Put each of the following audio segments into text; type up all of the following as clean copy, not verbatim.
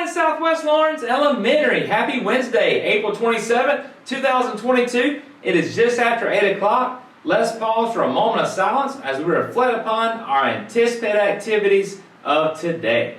morning, Southwest Lawrence Elementary. Happy Wednesday, April 27th, 2022. It is just after 8 o'clock. Let's pause for a moment of silence as we reflect upon our anticipated activities of today.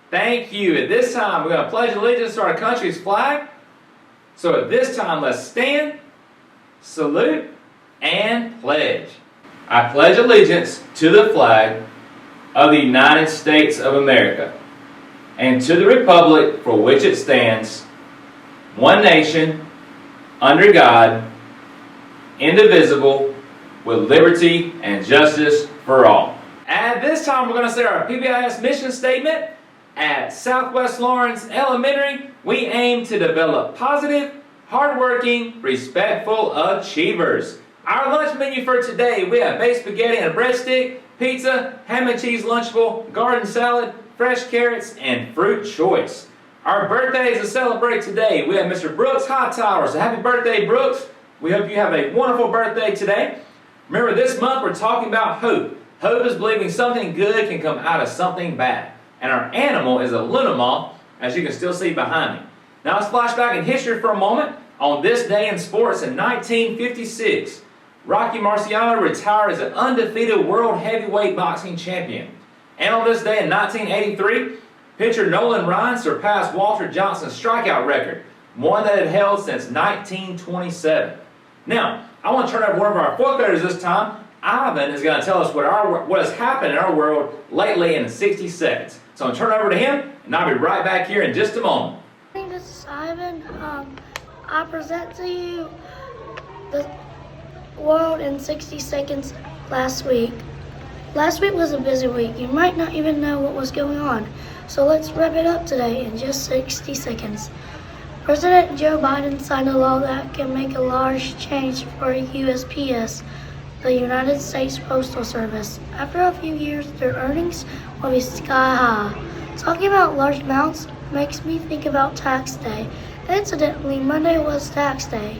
Thank you. At this time, we're going to pledge allegiance to our country's flag. So at this time, let's stand, salute, and pledge. I pledge allegiance to the flag of the United States of America and to the republic for which it stands, one nation, under God, indivisible, with liberty and justice for all. At this time, we're going to say our PBIS mission statement. At Southwest Lawrence Elementary, we aim to develop positive, hardworking, respectful achievers. Our lunch menu for today, we have baked spaghetti and a breadstick, pizza, ham and cheese lunchable, garden salad, fresh carrots, and fruit choice. Our birthdays to celebrate today, we have Mr. Brooks Hightower. So happy birthday, Brooks. We hope you have a wonderful birthday today. Remember, this month we're talking about hope. Hope is believing something good can come out of something bad. And our animal is a Luna moth, as you can still see behind me. Now let's flash back in history for a moment. On this day in sports in 1956, Rocky Marciano retired as an undefeated world heavyweight boxing champion. And on this day in 1983, pitcher Nolan Ryan surpassed Walter Johnson's strikeout record, one that had held since 1927. Now, I want to turn over to one of our fourth graders this time. Ivan is going to tell us what has happened in our world lately in 60 seconds. So I'm going to turn it over to him, and I'll be right back here in just a moment. This is Ivan. I present to you the world in 60 seconds last week. Last week was a busy week. You might not even know what was going on. So let's wrap it up today in just 60 seconds. President Joe Biden signed a law that can make a large change for USPS, the United States Postal Service. After a few years, their earnings will be sky high. Talking about large amounts makes me think about tax day. Incidentally, Monday was tax day.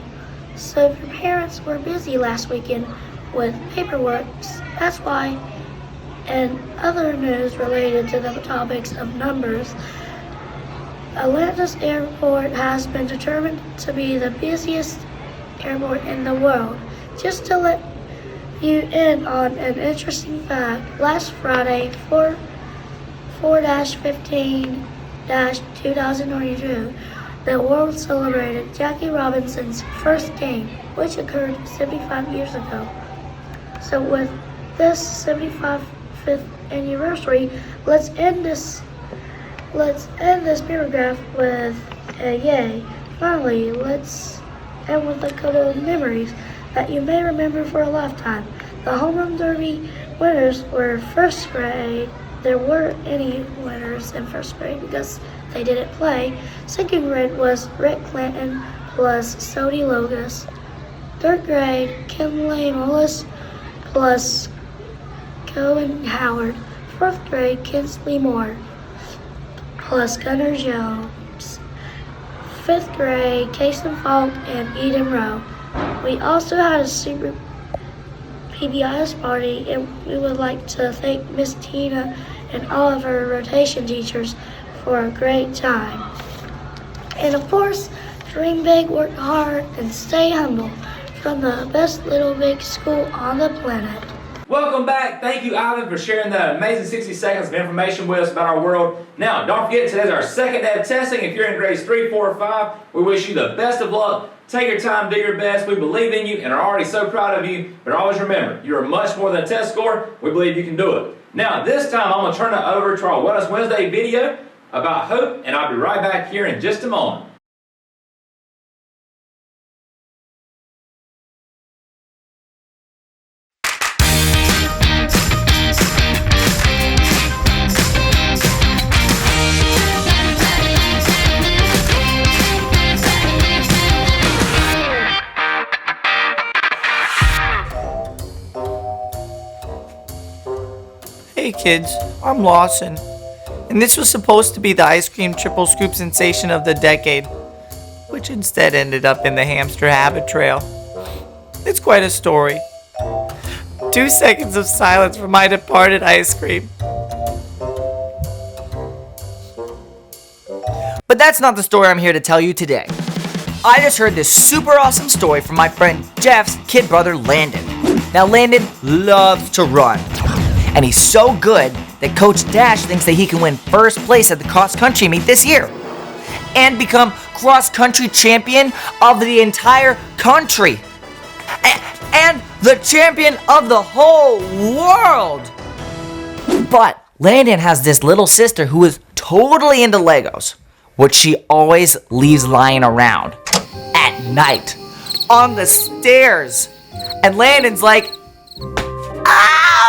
So if your parents were busy last weekend with paperwork, that's why. And other news related to the topics of numbers, Atlanta's airport has been determined to be the busiest airport in the world. Just to let you in on an interesting fact, last Friday, 4-15-2022, the world celebrated Jackie Robinson's first game, which occurred 75 years ago. So with this 75th anniversary, let's end this paragraph with a yay. Finally, let's end with a couple of memories that you may remember for a lifetime. The home run derby winners were first grade. There weren't any winners in first grade because they didn't play. Second grade was Rick Clinton plus Sody Logus. Third grade, Kinley Mullis plus Cohen Howard. Fourth grade, Kinsley Moore plus Gunnar Jones. Fifth grade, Kason Falk and Eden Rowe. We also had a super PBIS party, and we would like to thank Miss Tina and all of our rotation teachers for a great time. And of course, dream big, work hard, and stay humble from the best little big school on the planet. Welcome back. Thank you, Ivan, for sharing that amazing 60 seconds of information with us about our world. Now, don't forget, today's our second day of testing. If you're in grades 3, 4, or 5, we wish you the best of luck. Take your time, do your best. We believe in you and are already so proud of you. But always remember, you are much more than a test score. We believe you can do it. Now, this time, I'm going to turn it over to our Wellness Wednesday video about hope, and I'll be right back here in just a moment. Hey kids, I'm Lawson. And this was supposed to be the ice cream triple scoop sensation of the decade, which instead ended up in the hamster habit trail. It's quite a story. 2 seconds of silence for my departed ice cream. But that's not the story I'm here to tell you today. I just heard this super awesome story from my friend Jeff's kid brother Landon. Now Landon loves to run, and he's so good that Coach Dash thinks that he can win first place at the cross country meet this year and become cross country champion of the entire country and the champion of the whole world. But Landon has this little sister who is totally into Legos, which she always leaves lying around at night on the stairs. And Landon's like, ow!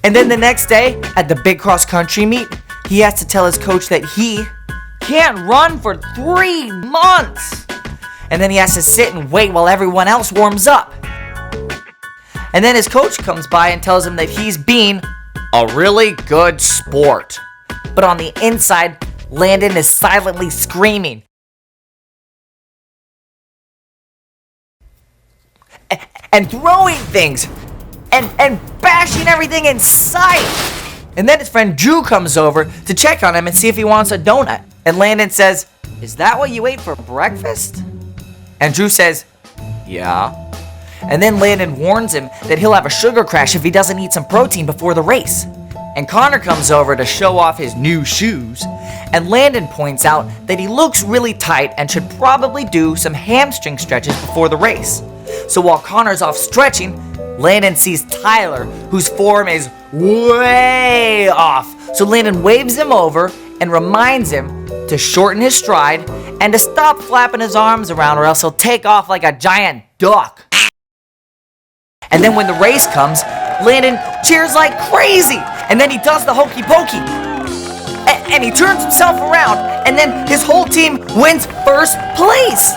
And then the next day at the big cross country meet, he has to tell his coach that he can't run for 3 months. And then he has to sit and wait while everyone else warms up. And then his coach comes by and tells him that he's being a really good sport. But on the inside, Landon is silently screaming and throwing things and bashing everything in sight. And then his friend Drew comes over to check on him and see if he wants a donut. And Landon says, "Is that what you ate for breakfast?" And Drew says, "Yeah." And then Landon warns him that he'll have a sugar crash if he doesn't eat some protein before the race. And Connor comes over to show off his new shoes. And Landon points out that he looks really tight and should probably do some hamstring stretches before the race. So while Connor's off stretching, Landon sees Tyler, whose form is way off. So Landon waves him over and reminds him to shorten his stride and to stop flapping his arms around or else he'll take off like a giant duck. And then when the race comes, Landon cheers like crazy. And then he does the hokey pokey. And he turns himself around. And then his whole team wins first place.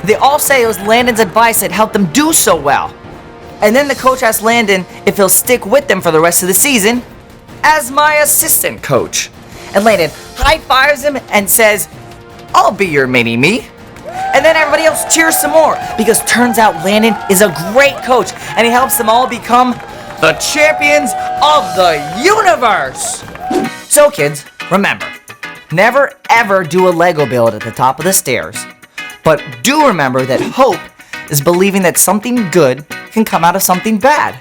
They all say it was Landon's advice that helped them do so well. And then the coach asks Landon if he'll stick with them for the rest of the season as my assistant coach. And Landon high-fives him and says, "I'll be your mini-me." And then everybody else cheers some more because turns out Landon is a great coach and he helps them all become the champions of the universe. So kids, remember, never ever do a Lego build at the top of the stairs. But do remember that hope is believing that something good can come out of something bad.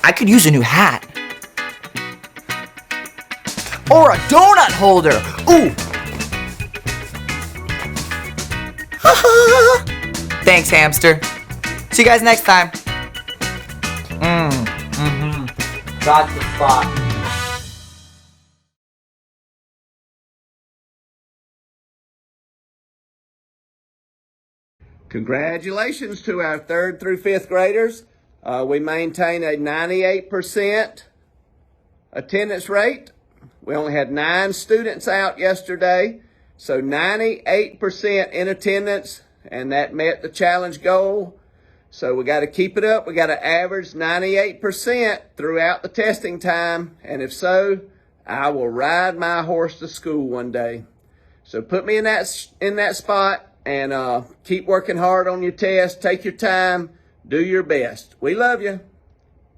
I could use a new hat. Or a donut holder. Ooh. Thanks, hamster. See you guys next time. Got the spot. Congratulations to our 3rd through 5th graders. We maintain a 98% attendance rate. We only had 9 students out yesterday, so 98% in attendance, and that met the challenge goal. So we got to keep it up. We got to average 98% throughout the testing time, and if so, I will ride my horse to school one day. So put me in that spot. And keep working hard on your test. Take your time. Do your best. We love you.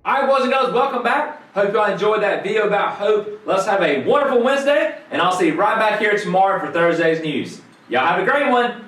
All right, boys and girls, welcome back. Hope y'all enjoyed that video about hope. Let's have a wonderful Wednesday, and I'll see you right back here tomorrow for Thursday's news. Y'all have a great one.